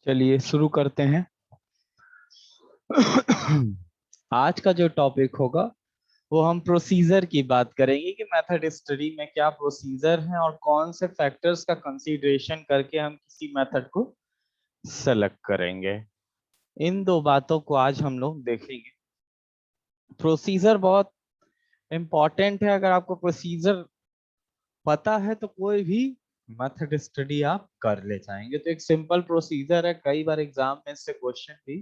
चलिए शुरू करते हैं। आज का जो टॉपिक होगा वो हम प्रोसीजर की बात करेंगे कि मेथड स्टडी में क्या प्रोसीजर है और कौन से फैक्टर्स का कंसीडरेशन करके हम किसी मेथड को सेलेक्ट करेंगे। इन दो बातों को आज हम लोग देखेंगे। प्रोसीजर बहुत इंपॉर्टेंट है। अगर आपको प्रोसीजर पता है तो कोई भी मेथड स्टडी आप कर ले जाएंगे। तो एक सिंपल प्रोसीजर है, कई बार एग्जाम में इससे क्वेश्चन भी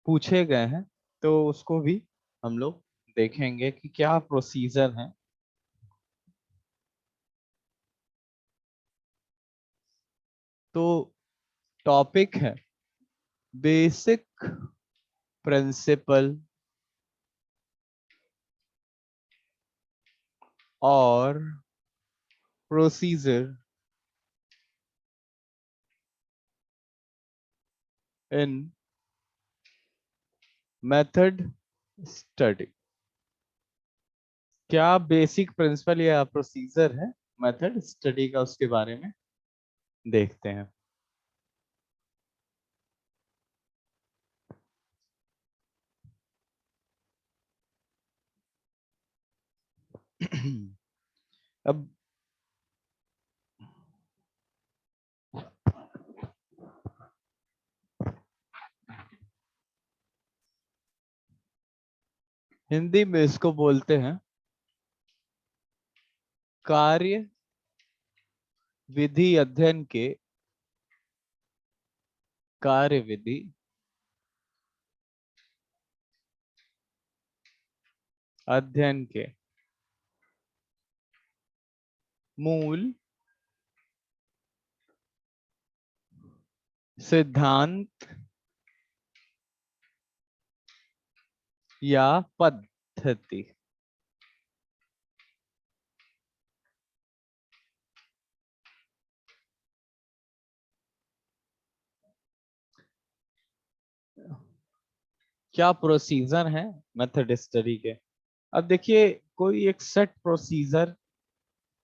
पूछे गए हैं, तो उसको भी हम लोग देखेंगे कि क्या प्रोसीजर है। तो टॉपिक है बेसिक प्रिंसिपल और प्रोसीजर इन मेथड स्टडी। क्या बेसिक प्रिंसिपल या प्रोसीजर है मेथड स्टडी का, उसके बारे में देखते हैं। अब हिंदी में इसको बोलते हैं कार्य विधि अध्ययन के, कार्य विधि अध्ययन के मूल सिद्धांत या पद्धति। क्या प्रोसीजर है मेथड स्टडी के। अब देखिए, कोई एक सेट प्रोसीजर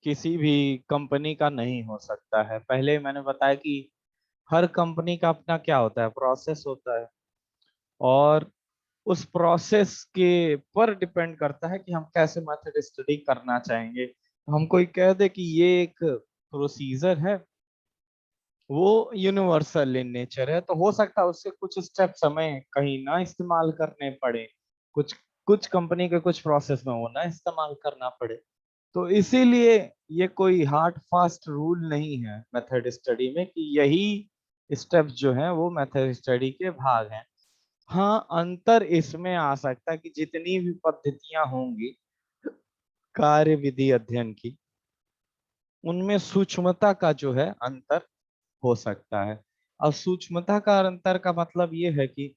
किसी भी कंपनी का नहीं हो सकता है। पहले मैंने बताया कि हर कंपनी का अपना क्या होता है, प्रोसेस होता है, और उस प्रोसेस के पर डिपेंड करता है कि हम कैसे मेथड स्टडी करना चाहेंगे। हम कोई कह दे कि ये एक प्रोसीजर है, वो यूनिवर्सल इन नेचर है, तो हो सकता है उसके कुछ स्टेप्स हमें कहीं ना इस्तेमाल करने पड़े, कुछ कुछ कंपनी के कुछ प्रोसेस में वो ना इस्तेमाल करना पड़े। तो इसीलिए ये कोई हार्ड फास्ट रूल नहीं है मेथड स्टडी में कि यही स्टेप्स जो हैं वो मेथड स्टडी के भाग हैं। हाँ, अंतर इसमें आ सकता है कि जितनी भी पद्धतियां होंगी कार्य विधि अध्ययन की, उनमें सूक्ष्मता का जो है अंतर हो सकता है। अब सूक्ष्मता का अंतर का मतलब ये है कि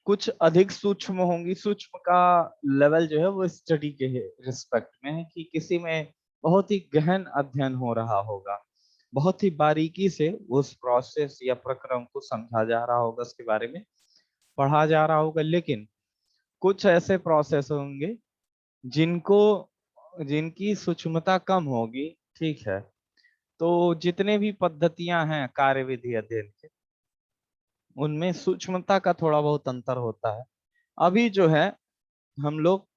कुछ अधिक सूक्ष्म होंगी। सूक्ष्म का लेवल जो है वो स्टडी के रिस्पेक्ट में है कि किसी में बहुत ही गहन अध्ययन हो रहा होगा, बहुत ही बारीकी से उस प्रोसेस या प्रक्रम को समझा जा रहा होगा, उसके बारे में पढ़ा जा रहा होगा। लेकिन कुछ ऐसे प्रोसेस होंगे जिनको जिनकी सूक्ष्मता कम होगी। ठीक है, तो जितने भी पद्धतियां हैं कार्य विधि अध्ययन के, उनमें सूक्ष्मता का थोड़ा बहुत अंतर होता है। अभी जो है हम लोग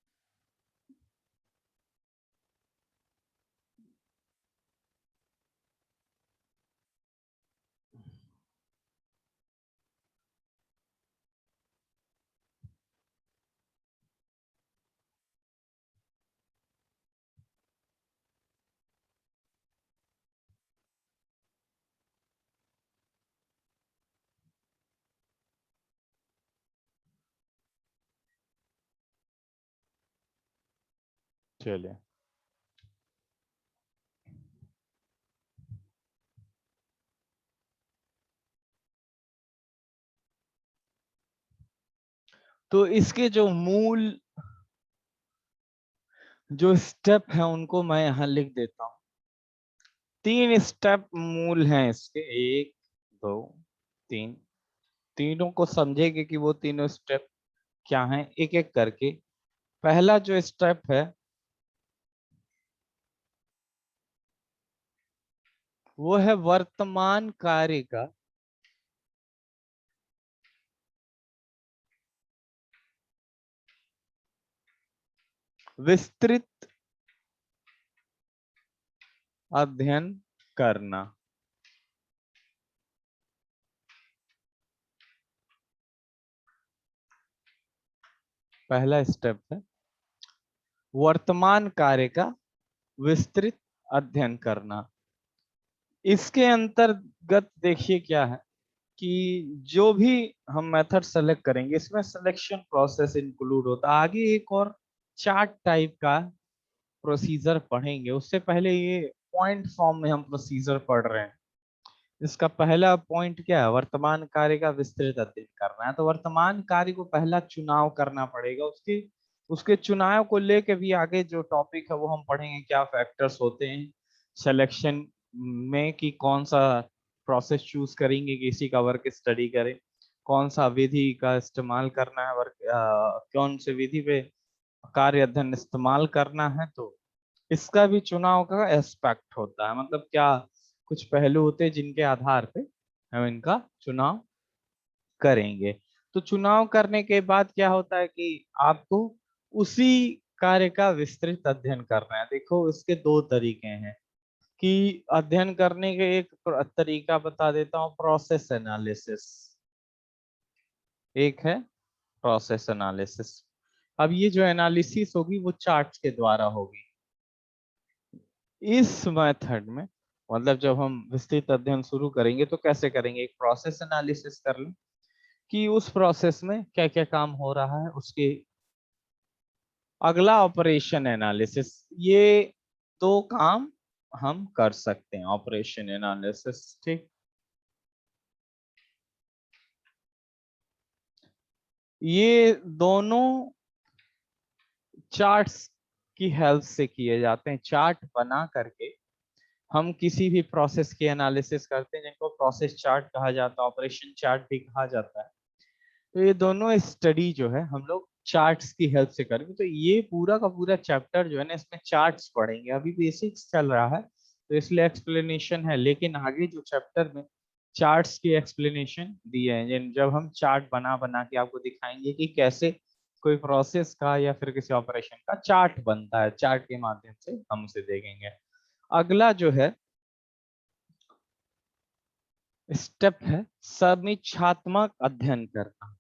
चलिए, तो इसके जो मूल जो स्टेप हैं उनको मैं यहाँ लिख देता हूँ। 3 स्टेप मूल हैं इसके, 1 2 3। तीनों को समझेंगे कि वो तीनों स्टेप क्या हैं एक एक करके। पहला जो स्टेप है वो है वर्तमान कार्य का विस्तृत अध्ययन करना। पहला स्टेप है वर्तमान कार्य का विस्तृत अध्ययन करना। इसके अंतर्गत देखिए क्या है कि जो भी हम मेथड सेलेक्ट करेंगे इसमें सिलेक्शन प्रोसेस इंक्लूड होता है। आगे एक और चार्ट टाइप का प्रोसीजर पढ़ेंगे, उससे पहले ये पॉइंट फॉर्म में हम प्रोसीजर पढ़ रहे हैं। इसका पहला पॉइंट क्या है, वर्तमान कार्य का विस्तृत अध्ययन करना है। तो वर्तमान कार्य को पहला चुनाव करना पड़ेगा, उसके उसके चुनाव को लेके भी आगे जो टॉपिक है वो हम पढ़ेंगे, क्या फैक्टर्स होते हैं सिलेक्शन में, कि कौन सा प्रोसेस चूज करेंगे किसी का वर्क स्टडी करें, कौन सा विधि का इस्तेमाल करना है, वर्क कौन से विधि पे कार्य अध्ययन इस्तेमाल करना है। तो इसका भी चुनाव का एस्पेक्ट होता है, मतलब क्या कुछ पहलू होते हैं जिनके आधार पे हम इनका चुनाव करेंगे। तो चुनाव करने के बाद क्या होता है कि आपको उसी कार्य का विस्तृत अध्ययन करना है। देखो इसके दो तरीके हैं कि अध्ययन करने के, एक तरीका बता देता हूँ प्रोसेस एनालिसिस, एक है प्रोसेस एनालिसिस। अब ये जो एनालिसिस होगी वो चार्ट्स के द्वारा होगी। इस मेथड में मतलब जब हम विस्तृत अध्ययन शुरू करेंगे तो कैसे करेंगे, एक प्रोसेस एनालिसिस कर लें कि उस प्रोसेस में क्या क्या काम हो रहा है, उसके अगला ऑपरेशन एनालिसिस। ये दो काम हम कर सकते हैं, ऑपरेशन एनालिसिस, ठीक। ये दोनों चार्ट्स की हेल्प से किए जाते हैं। चार्ट बना करके हम किसी भी प्रोसेस की एनालिसिस करते हैं, जिनको प्रोसेस चार्ट कहा जाता है, ऑपरेशन चार्ट भी कहा जाता है। तो ये दोनों स्टडी जो है हम लोग चार्ट्स की हेल्प से करेंगे। तो ये पूरा का पूरा चैप्टर जो है ना इसमें चार्ट्स पढ़ेंगे। अभी बेसिक्स चल रहा है तो इसलिए एक्सप्लेनेशन है, लेकिन आगे जो चैप्टर में चार्ट्स की एक्सप्लेनेशन दी है, जब हम चार्ट बना बना के आपको दिखाएंगे कि कैसे कोई प्रोसेस का या फिर किसी ऑपरेशन का चार्ट बनता है, चार्ट के माध्यम से हम उसे देखेंगे। अगला जो है स्टेप है समीक्षात्मक अध्ययन करना।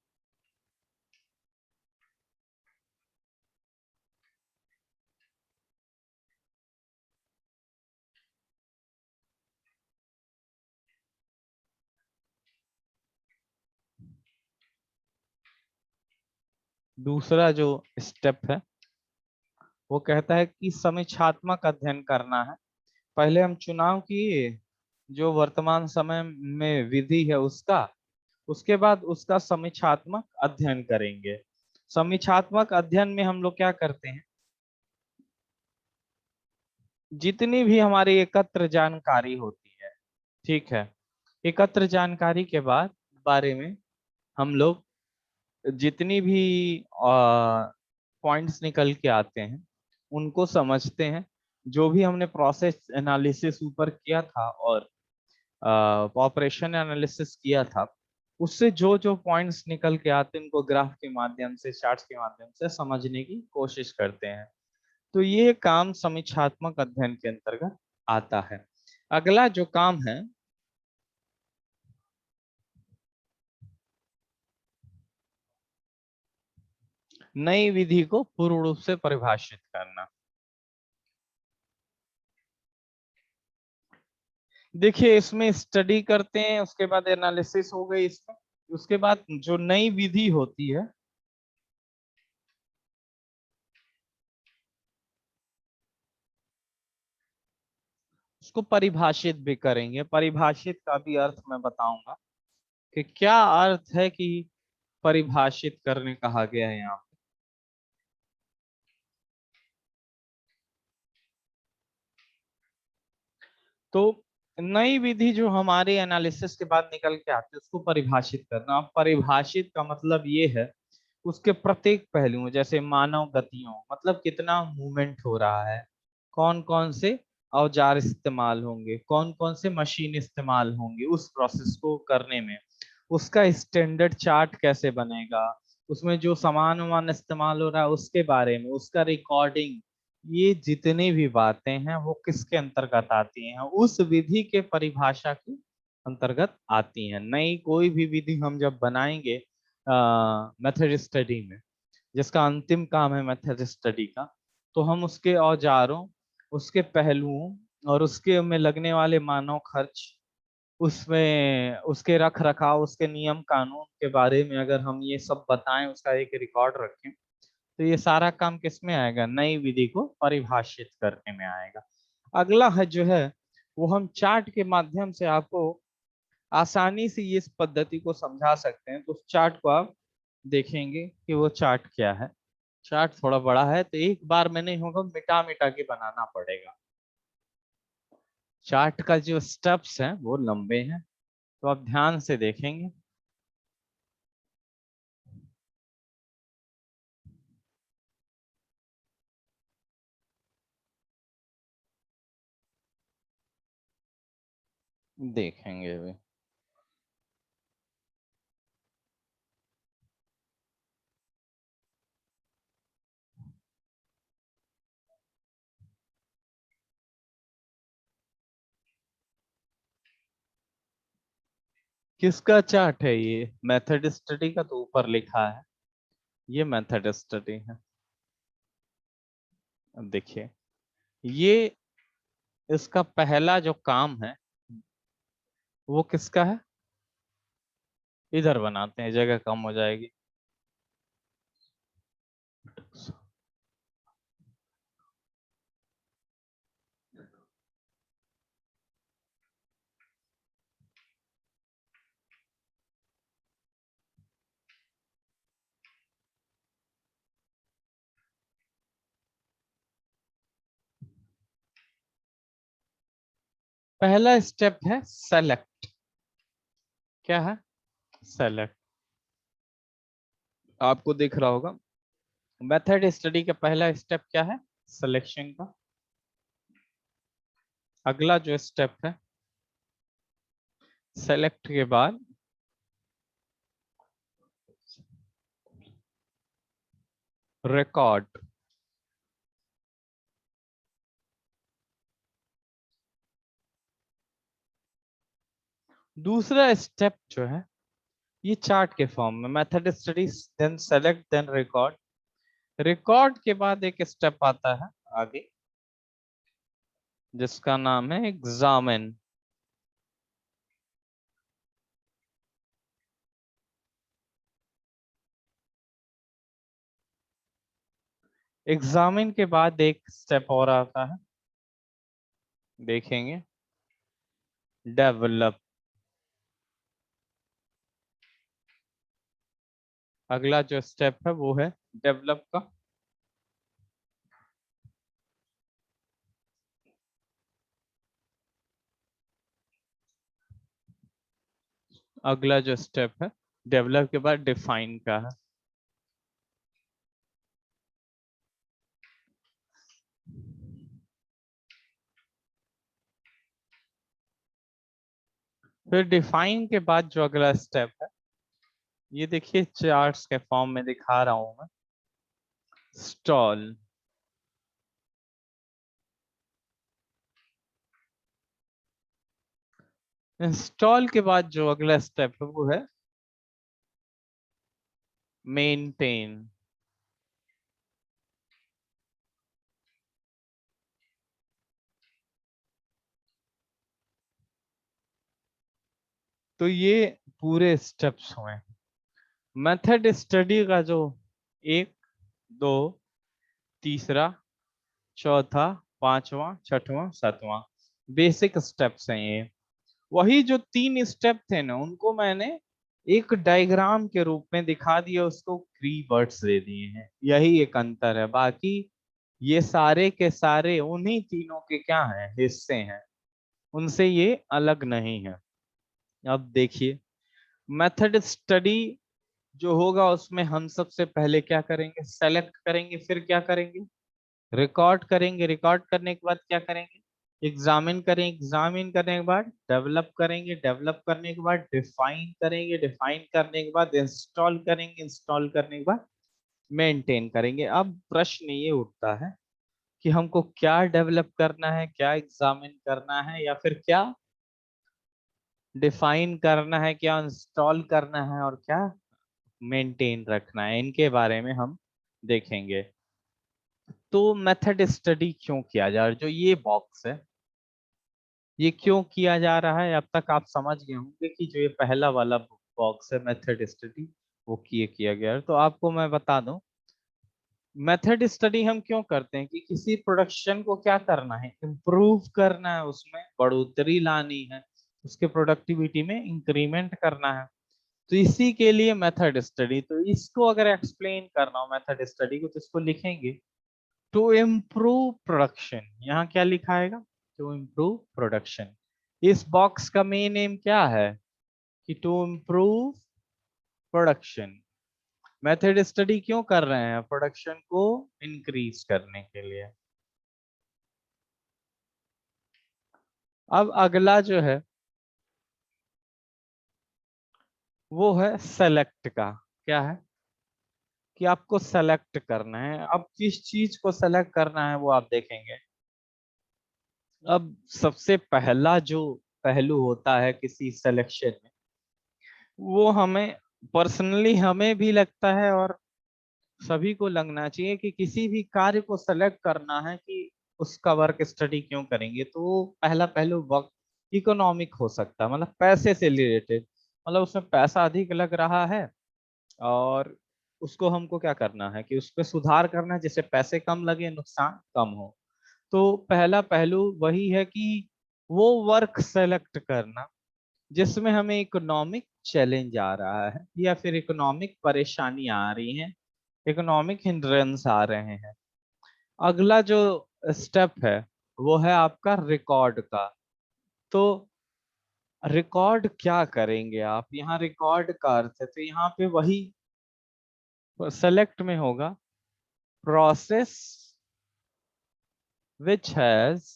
दूसरा जो स्टेप है वो कहता है कि समीक्षात्मक अध्ययन करना है। पहले हम चुनाव किए जो वर्तमान समय में विधि है उसका, उसके बाद उसका समीक्षात्मक अध्ययन करेंगे। समीक्षात्मक अध्ययन में हम लोग क्या करते हैं, जितनी भी हमारी एकत्र जानकारी होती है, ठीक है, एकत्र जानकारी के बाद बारे में हम लोग जितनी भी पॉइंट्स निकल के आते हैं उनको समझते हैं। जो भी हमने प्रोसेस एनालिसिस ऊपर किया था और ऑपरेशन एनालिसिस किया था, उससे जो जो पॉइंट्स निकल के आते हैं उनको ग्राफ के माध्यम से, चार्ट्स के माध्यम से समझने की कोशिश करते हैं। तो ये काम समीक्षात्मक अध्ययन के अंतर्गत आता है। अगला जो काम है नई विधि को पूर्ण रूप से परिभाषित करना। देखिए इसमें स्टडी करते हैं, उसके बाद एनालिसिस हो गई इसमें, उसके बाद जो नई विधि होती है उसको परिभाषित भी करेंगे। परिभाषित का भी अर्थ मैं बताऊंगा कि क्या अर्थ है कि परिभाषित करने कहा गया है यहाँ पे। तो नई विधि जो हमारे एनालिसिस के बाद निकल के आती है उसको परिभाषित करना। अब परिभाषित का मतलब ये है उसके प्रत्येक पहलुओं, जैसे मानव गतियों, मतलब कितना मूवमेंट हो रहा है, कौन कौन से औजार इस्तेमाल होंगे, कौन कौन से मशीन इस्तेमाल होंगे उस प्रोसेस को करने में, उसका स्टैंडर्ड चार्ट कैसे बनेगा, उसमें जो सामान वामान इस्तेमाल हो रहा है उसके बारे में, उसका रिकॉर्डिंग, ये जितनी भी बातें हैं वो किसके अंतर्गत आती हैं, उस विधि के परिभाषा के अंतर्गत आती हैं। नई कोई भी विधि हम जब बनाएंगे मेथड स्टडी में, जिसका अंतिम काम है मेथड स्टडी का, तो हम उसके औजारों, उसके पहलुओं और उसके में लगने वाले मानव खर्च, उसमें उसके रख रखाव, उसके नियम कानून के बारे में अगर हम ये सब बताएं, उसका एक रिकॉर्ड रखें, तो ये सारा काम किस में आएगा, नई विधि को परिभाषित करने में आएगा। अगला है जो है वो हम चार्ट के माध्यम से आपको आसानी से ये इस पद्धति को समझा सकते हैं। तो उस चार्ट को आप देखेंगे कि वो चार्ट क्या है। चार्ट थोड़ा बड़ा है तो एक बार में नहीं होगा, मिटा मिटा के बनाना पड़ेगा। चार्ट का जो स्टेप्स हैं वो लंबे हैं, तो आप ध्यान से देखेंगे। देखेंगे भी। किसका चार्ट है ये, मेथड स्टडी का, तो ऊपर लिखा है ये मेथड स्टडी है। अब देखिए, ये इसका पहला जो काम है वो किसका है, इधर बनाते हैं, जगह कम हो जाएगी। पहला स्टेप है सेलेक्ट। क्या है, सेलेक्ट। आपको दिख रहा होगा मेथड स्टडी का पहला स्टेप क्या है, सिलेक्शन का। अगला जो स्टेप है सेलेक्ट के बाद रिकॉर्ड। दूसरा स्टेप जो है ये चार्ट के फॉर्म में, method study then select then record. Record के बाद एक स्टेप आता है आगे जिसका नाम है एग्जामिन। एग्जामिन के बाद एक स्टेप और आता है, देखेंगे, डेवलप। अगला जो स्टेप है वो है डेवलप का। अगला जो स्टेप है डेवलप के बाद डिफाइन का है। फिर डिफाइन के बाद जो अगला स्टेप है, ये देखिए चार्ट्स के फॉर्म में दिखा रहा हूं मैं, स्टॉल। इंस्टॉल के बाद जो अगला स्टेप है वो है मेंटेन। तो ये पूरे स्टेप्स हुए मेथड स्टडी का। जो एक, दो, तीसरा, चौथा, पांचवा, छठवां, सातवां बेसिक स्टेप्स हैं ये। वही जो तीन स्टेप थे ना उनको मैंने एक डायग्राम के रूप में दिखा दिया, उसको कीवर्ड्स दे दिए हैं, यही एक अंतर है। बाकी ये सारे के सारे उन्हीं तीनों के क्या हैं, हिस्से हैं, उनसे ये अलग नहीं है। अब देखिए, मेथड स्टडी जो होगा उसमें हम सबसे पहले क्या करेंगे, सेलेक्ट करेंगे, फिर क्या करेंगे, रिकॉर्ड करेंगे, रिकॉर्ड करने के बाद क्या करेंगे, एग्जामिन करें, एग्जामिन करने के बाद डेवलप करेंगे, डेवलप करने के बाद डिफाइन करेंगे, डिफाइन करने के बाद इंस्टॉल करेंगे, इंस्टॉल करने के बाद मेंटेन करेंगे। अब प्रश्न ये उठता है कि हमको क्या डेवलप करना है, क्या एग्जामिन करना है, या फिर क्या डिफाइन करना है, क्या इंस्टॉल करना है, और क्या मेंटेन रखना है, इनके बारे में हम देखेंगे। तो मेथड स्टडी क्यों किया जा रहा है, जो ये बॉक्स है ये क्यों किया जा रहा है, अब तक आप समझ गए होंगे कि जो ये पहला वाला बॉक्स है मेथड स्टडी, वो किया गया है। तो आपको मैं बता दूं, मेथड स्टडी हम क्यों करते हैं कि किसी प्रोडक्शन को क्या करना है, इम्प्रूव करना है, उसमें बढ़ोतरी लानी है, उसके प्रोडक्टिविटी में इंक्रीमेंट करना है। तो इसी के लिए मेथड स्टडी। तो इसको अगर एक्सप्लेन करना हो मेथड स्टडी को, तो इसको लिखेंगे टू इम्प्रूव प्रोडक्शन। यहाँ क्या लिखाएगा, टू इम्प्रूव प्रोडक्शन। इस बॉक्स का मेन एम क्या है कि to improve production. Method study क्यों कर रहे हैं, प्रोडक्शन को इंक्रीज करने के लिए। अब अगला जो है वो है सेलेक्ट का। क्या है कि आपको सेलेक्ट करना है। अब किस चीज को सेलेक्ट करना है वो आप देखेंगे। अब सबसे पहला जो पहलू होता है किसी सिलेक्शन में, वो हमें पर्सनली हमें भी लगता है और सभी को लगना चाहिए कि किसी भी कार्य को सेलेक्ट करना है कि उसका वर्क स्टडी क्यों करेंगे, तो पहला पहलू वर्क इकोनॉमिक हो सकता है, मतलब पैसे से रिलेटेड, मतलब उसमें पैसा अधिक लग रहा है और उसको हमको क्या करना है कि उसमें सुधार करना है जिससे पैसे कम लगे, नुकसान कम हो। तो पहला पहलू वही है कि वो वर्क सेलेक्ट करना जिसमें हमें इकोनॉमिक चैलेंज आ रहा है या फिर इकोनॉमिक परेशानी आ रही है, इकोनॉमिक हिंड्रेंस आ रहे हैं। अगला जो स्टेप है वो है आपका रिकॉर्ड का। तो रिकॉर्ड क्या करेंगे आप, यहाँ रिकॉर्ड का अर्थ है, तो यहाँ पे वही सेलेक्ट में होगा process which has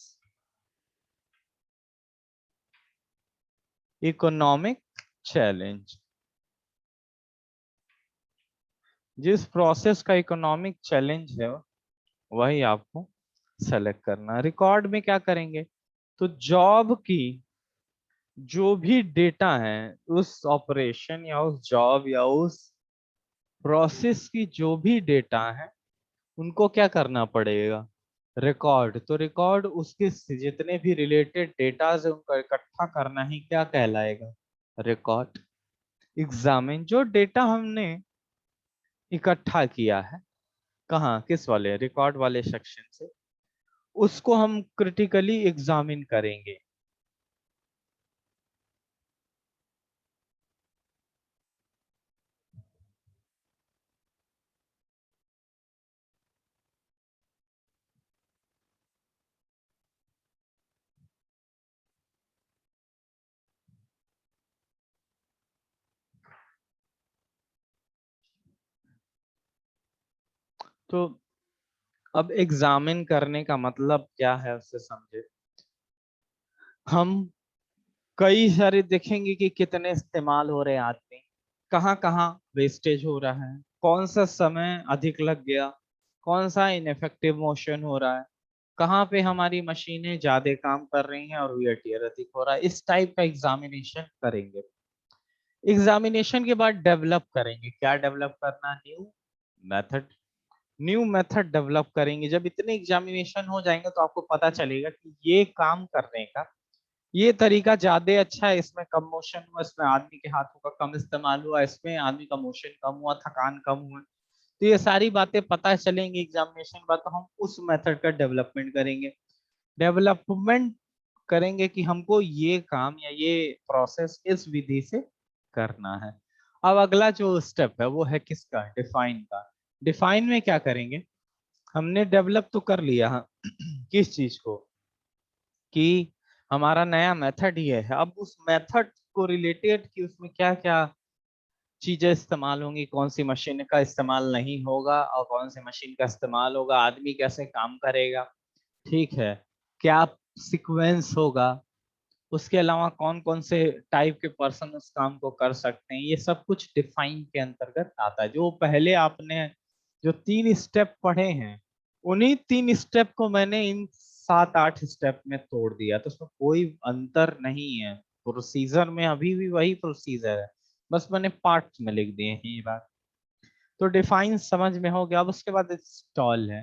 economic challenge. जिस प्रोसेस का इकोनॉमिक चैलेंज है वही आपको सेलेक्ट करना है। रिकॉर्ड में क्या करेंगे, तो जॉब की जो भी डेटा है, उस ऑपरेशन या उस जॉब या उस प्रोसेस की जो भी डेटा है उनको क्या करना पड़ेगा, रिकॉर्ड। तो रिकॉर्ड उसके जितने भी रिलेटेड डेटा है उनको इकट्ठा करना ही क्या कहलाएगा, रिकॉर्ड। एग्जामिन जो डेटा हमने इकट्ठा किया है, कहाँ किस वाले रिकॉर्ड वाले सेक्शन से, उसको हम क्रिटिकली एग्जामिन करेंगे। तो अब एग्जामिन करने का मतलब क्या है उससे समझे। हम कई सारे देखेंगे कि कितने इस्तेमाल हो रहे हैं आदमी, कहाँ कहाँ वेस्टेज हो रहा है, कौन सा समय अधिक लग गया, कौन सा इनफेक्टिव मोशन हो रहा है, कहाँ पे हमारी मशीनें ज्यादा काम कर रही हैं और वियर टियर अधिक हो रहा है। इस टाइप का एग्जामिनेशन करेंगे। एग्जामिनेशन के बाद डेवलप करेंगे, क्या डेवलप करना, new method. New method develop करेंगे। जब इतने एग्जामिनेशन हो जाएंगे तो आपको पता चलेगा कि ये काम करने का ये तरीका ज्यादा अच्छा है, इसमें कम मोशन हुआ, इसमें आदमी के हाथों का कम इस्तेमाल हुआ, इसमें आदमी का मोशन कम हुआ, थकान कम हुआ। तो ये सारी बातें पता चलेंगी एग्जामिनेशन के बाद, तो हम उस मेथड का डेवलपमेंट करेंगे। डेवलपमेंट करेंगे कि हमको ये काम या ये प्रोसेस इस विधि से करना है। अब अगला जो स्टेप है वो है किसका, डिफाइन का। डिफाइन में क्या करेंगे, हमने डेवलप तो कर लिया किस चीज को, कि हमारा नया मेथड ये है। अब उस मेथड को रिलेटेड कि उसमें क्या क्या चीजें इस्तेमाल होंगी, कौन सी मशीन का इस्तेमाल नहीं होगा और कौन सी मशीन का इस्तेमाल होगा, आदमी कैसे काम करेगा, ठीक है, क्या सीक्वेंस होगा, उसके अलावा कौन कौन से टाइप के पर्सन उस काम को कर सकते हैं, ये सब कुछ डिफाइन के अंतर्गत आता है। जो पहले आपने जो 3 स्टेप पढ़े हैं, उन्हीं 3 स्टेप को मैंने इन 7-8 स्टेप में तोड़ दिया, तो उसमें कोई अंतर नहीं है। प्रोसीजर में अभी भी वही प्रोसीजर है, बस मैंने पार्ट्स में लिख दिए हैं ये बात। तो डिफाइन समझ में हो गया। अब उसके बाद इंस्टॉल है।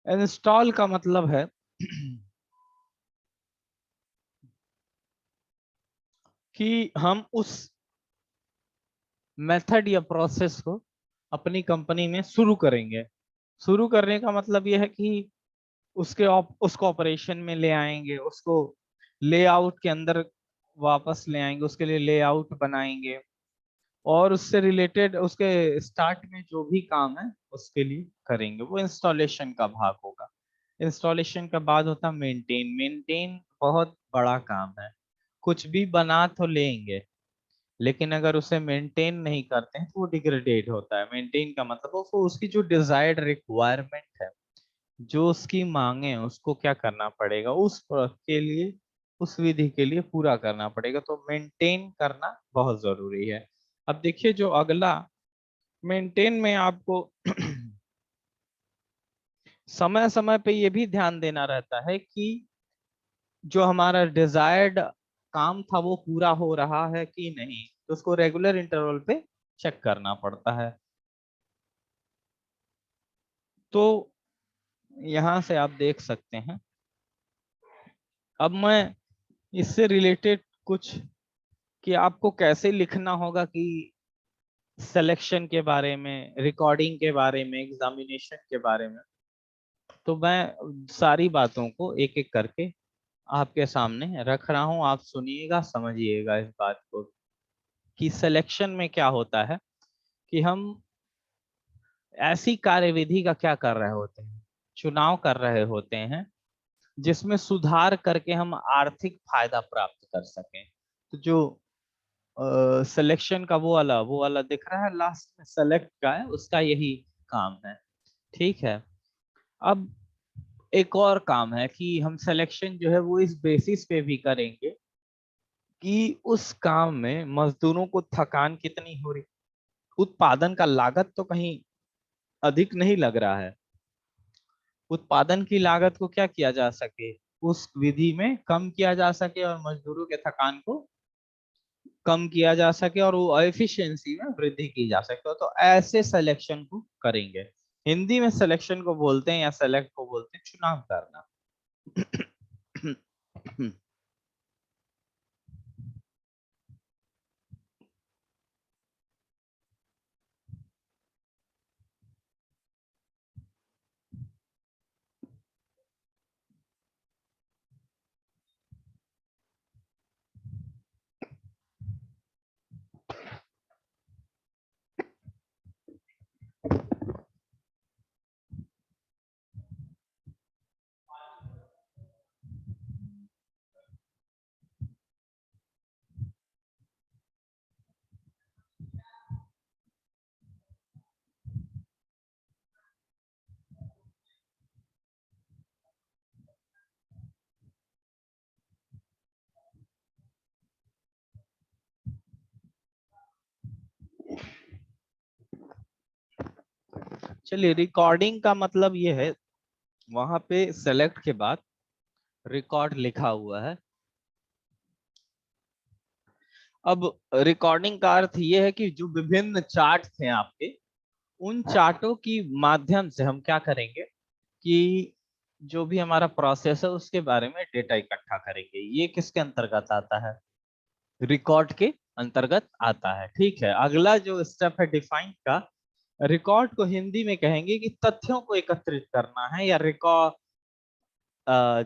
इंस्टॉल का मतलब है कि हम उस मेथड या प्रोसेस को अपनी कंपनी में शुरू करेंगे। शुरू करने का मतलब यह है कि उसको ऑपरेशन में ले आएंगे, उसको लेआउट के अंदर वापस ले आएंगे, उसके लिए लेआउट बनाएंगे, और उससे रिलेटेड उसके स्टार्ट में जो भी काम है उसके लिए करेंगे। वो इंस्टॉलेशन का भाग होगा। इंस्टॉलेशन का बाद होता है मेंटेन। मेंटेन बहुत बड़ा काम है। कुछ भी बना तो लेंगे, लेकिन अगर उसे मेंटेन नहीं करते हैं तो वो डिग्रेडेड होता है। मेंटेन का मतलब वो उसकी जो डिजायर्ड रिक्वायरमेंट है, जो उसकी मांगे हैं, उसको क्या करना पड़ेगा, उस के लिए, उस विधि के लिए पूरा करना पड़ेगा। तो मेंटेन करना बहुत जरूरी है। अब देखिए जो अगला, मेंटेन में आपको समय समय पे ये भी ध्यान देना रहता है कि जो हमारा डिजायर्ड काम था वो पूरा हो रहा है कि नहीं, तो उसको रेगुलर इंटरवल पे चेक करना पड़ता है। तो यहां से आप देख सकते हैं। अब मैं इससे रिलेटेड कुछ, कि आपको कैसे लिखना होगा, कि सिलेक्शन के बारे में, रिकॉर्डिंग के बारे में, एग्जामिनेशन के बारे में, तो मैं सारी बातों को एक एक करके आपके सामने रख रहा हूं। आप सुनिएगा, समझिएगा इस बात को, कि सिलेक्शन में क्या होता है, कि हम ऐसी कार्यविधि का क्या कर रहे होते हैं, चुनाव कर रहे होते हैं जिसमें सुधार करके हम आर्थिक फायदा प्राप्त कर सकें। तो जो सिलेक्शन का वो वाला दिख रहा है लास्ट में, सेलेक्ट का है, उसका यही काम है। ठीक है। अब एक और काम है कि हम सिलेक्शन जो है वो इस बेसिस पे भी करेंगे कि उस काम में मजदूरों को थकान कितनी हो रही, उत्पादन का लागत तो कहीं अधिक नहीं लग रहा है, उत्पादन की लागत को क्या किया जा सके, उस विधि में कम किया जा सके, और मजदूरों के थकान को कम किया जा सके, और वो एफिशिएंसी में वृद्धि की जा सके। तो ऐसे सिलेक्शन को करेंगे। हिंदी में सिलेक्शन को बोलते हैं, या सेलेक्ट को बोलते हैं चुनाव करना। चलिए, रिकॉर्डिंग का मतलब ये है, वहां पे सेलेक्ट के बाद रिकॉर्ड लिखा हुआ है। अब रिकॉर्डिंग का अर्थ ये है कि जो विभिन्न चार्ट थे आपके, उन चार्टों की माध्यम से हम क्या करेंगे, कि जो भी हमारा प्रोसेस है उसके बारे में डेटा इकट्ठा करेंगे। ये किसके अंतर्गत आता है, रिकॉर्ड के अंतर्गत आता है। ठीक है। अगला जो स्टेप है डिफाइन का, रिकॉर्ड को हिंदी में कहेंगे कि तथ्यों को एकत्रित करना है, या रिकॉर्ड,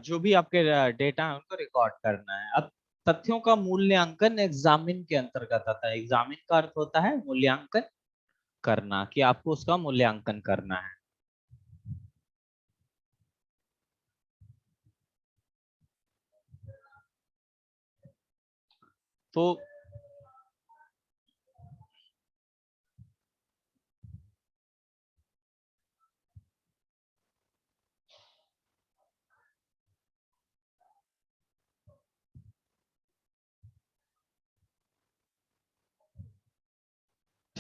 जो भी आपके डेटा है उनको रिकॉर्ड करना है। अब तथ्यों का मूल्यांकन एग्जामिन के अंतर्गत आता है। एग्जामिन का अर्थ होता है मूल्यांकन करना, कि आपको उसका मूल्यांकन करना है। तो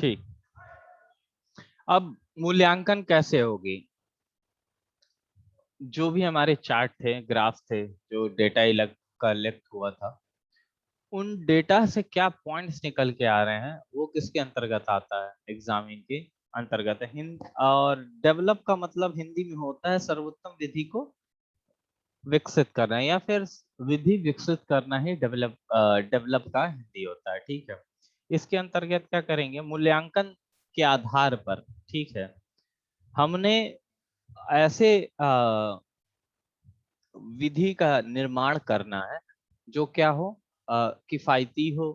ठीक। अब मूल्यांकन कैसे होगी? जो भी हमारे चार्ट थे, ग्राफ थे, जो डेटा कलेक्ट हुआ था, उन डेटा से क्या पॉइंट्स निकल के आ रहे हैं, वो किसके अंतर्गत आता है? एग्जामिन के अंतर्गत है। हिंद और डेवलप का मतलब हिंदी में होता है सर्वोत्तम विधि को विकसित करना, या फिर विधि विकसित करना ही डेवलप का हिंदी होता है। ठीक है। इसके अंतर्गत क्या करेंगे? मूल्यांकन के आधार पर, ठीक है, हमने ऐसे विधि का निर्माण करना है जो क्या हो, किफायती हो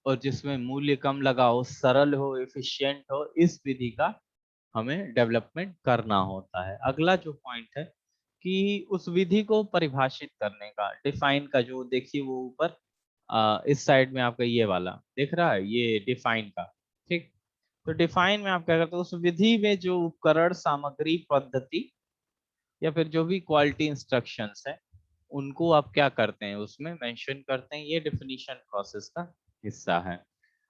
और जिसमें मूल्य कम लगा हो, सरल हो, एफिशिएंट हो। इस विधि का हमें डेवलपमेंट करना होता है। अगला जो पॉइंट है कि उस विधि को परिभाषित करने का, डिफाइन का, जो देखिए वो ऊपर इस साइड में आपका ये वाला दिख रहा है, ये डिफाइन का। ठीक। तो डिफाइन में आप क्या करते हो? उस विधि में जो उपकरण, सामग्री, पद्धति या फिर जो भी क्वालिटी इंस्ट्रक्शंस है, उनको आप क्या करते हैं? उसमें मेंशन करते हैं। ये डेफिनेशन प्रोसेस का हिस्सा है।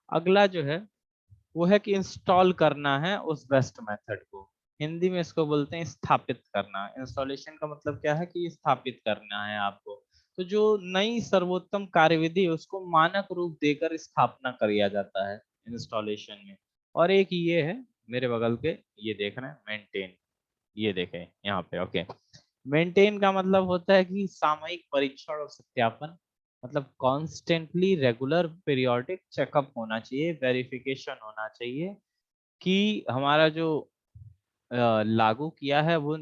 अगला जो है वो है कि इंस्टॉल करना है उस बेस्ट मेथड को। हिंदी में इसको बोलते हैं स्थापित करना। इंस्टॉलेशन का मतलब क्या है? कि स्थापित करना है आपको। तो जो नई सर्वोत्तम कार्यविधि है, उसको मानक रूप देकर स्थापना किया जाता है इंस्टॉलेशन में। और एक ये है मेरे बगल के, ये देख रहे हैं, मेंटेन। ये देखें यहाँ पे। ओके। मेंटेन का मतलब होता है कि सामयिक परीक्षण और सत्यापन, मतलब कॉन्स्टेंटली रेगुलर पीरियोडिक चेकअप होना चाहिए, वेरिफिकेशन होना चाहिए कि हमारा जो लागू किया है वो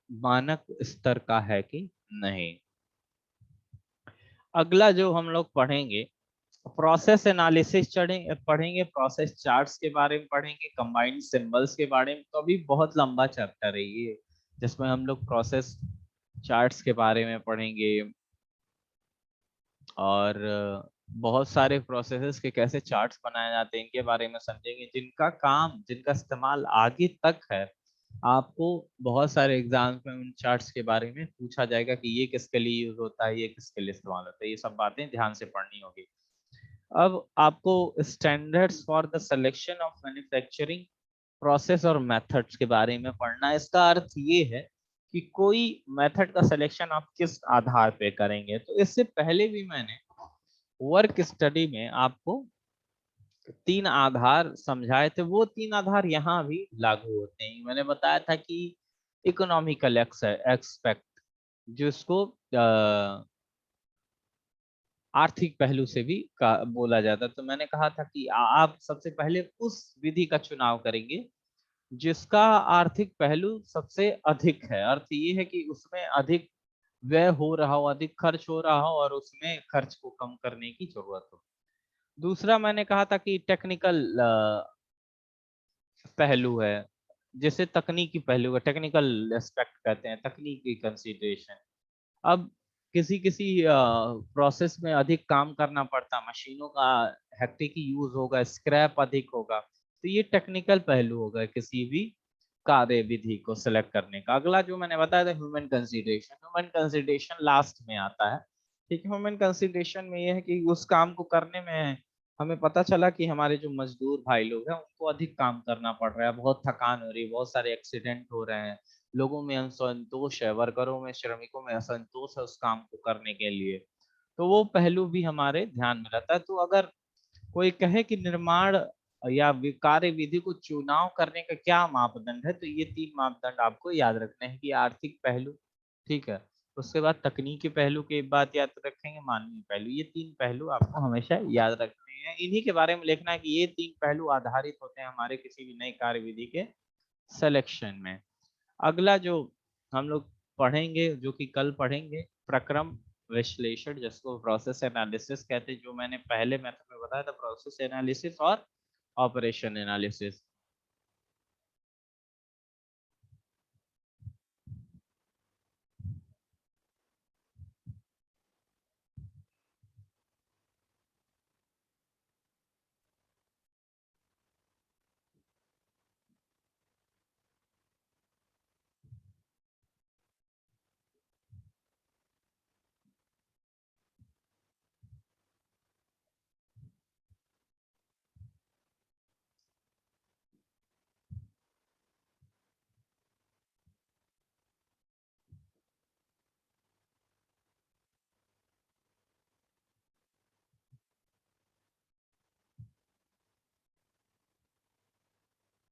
मानक स्तर का है कि नहीं। अगला जो हम लोग पढ़ेंगे, प्रोसेस एनालिसिस पढ़ेंगे, प्रोसेस चार्ट्स के बारे में पढ़ेंगे, कंबाइंड सिंबल्स के बारे में। तो अभी बहुत लंबा चैप्टर है ये, जिसमें हम लोग प्रोसेस चार्ट्स के बारे में पढ़ेंगे और बहुत सारे प्रोसेसेस के कैसे चार्ट्स बनाए जाते हैं इनके बारे में समझेंगे, जिनका काम, जिनका इस्तेमाल आगे तक है। आपको बहुत सारे एग्जाम्स में उन चार्ट्स के बारे में पूछा जाएगा कि ये किसके लिए यूज होता है, ये किसके लिए इस्तेमाल होता है। ये सब बातें ध्यान से पढ़नी होगी। अब आपको standards for the selection of manufacturing process और मेथड्स के बारे में पढ़ना है। इसका अर्थ ये है कि कोई मेथड का सिलेक्शन आप किस आधार पे करेंगे। तो इससे पहले भी मैंने वर्क स्टडी में आपको 3 आधार समझाए थे। वो 3 आधार यहाँ भी लागू होते हैं। मैंने बताया था कि इकोनॉमिकल एक्सपेक्ट, जिसको आर्थिक पहलू से भी बोला जाता है। तो मैंने कहा था कि आप सबसे पहले उस विधि का चुनाव करेंगे जिसका आर्थिक पहलू सबसे अधिक है। अर्थ ये है कि उसमें अधिक व्यय हो रहा हो, अधिक खर्च हो रहा हो और उसमें खर्च को कम करने की जरूरत हो। दूसरा मैंने कहा था कि टेक्निकल पहलू है, जिसे तकनीकी पहलू है, टेक्निकल एस्पेक्ट कहते हैं, तकनीकी कंसीडरेशन। अब किसी किसी प्रोसेस में अधिक काम करना पड़ता, मशीनों का हेक्टिक यूज होगा, स्क्रैप अधिक होगा, तो ये टेक्निकल पहलू होगा किसी भी कार्य विधि को सिलेक्ट करने का। अगला जो मैंने बताया था human consideration. Human consideration last में आता है। ठीक है। ह्यूमन कंसीडरेशन में ये है कि उस काम को करने में हमें पता चला कि हमारे जो मजदूर भाई लोग हैं उनको अधिक काम करना पड़ रहा है, बहुत थकान हो रही है, बहुत सारे एक्सीडेंट हो रहे हैं, लोगों में असंतोष है, वर्करों में, श्रमिकों में असंतोष है उस काम को करने के लिए। तो वो पहलू भी हमारे ध्यान में रहता है। तो अगर कोई कहे कि निर्माण या कार्य विधि को चुनाव करने का क्या मापदंड है, तो ये 3 मापदंड आपको याद रखने हैं कि आर्थिक पहलू, ठीक है, उसके बाद तकनीकी पहलू की बात याद रखेंगे, मानवीय पहलू। ये 3 पहलू आपको हमेशा याद रखने हैं। इन्हीं के बारे में लिखना है कि ये 3 पहलू आधारित होते हैं हमारे किसी भी नई कार्य विधि के सिलेक्शन में। अगला जो हम लोग पढ़ेंगे, जो कि कल पढ़ेंगे, प्रक्रम विश्लेषण, जिसको प्रोसेस एनालिसिस कहते हैं, जो मैंने पहले मेथड में बताया था, प्रोसेस एनालिसिस और ऑपरेशन एनालिसिस।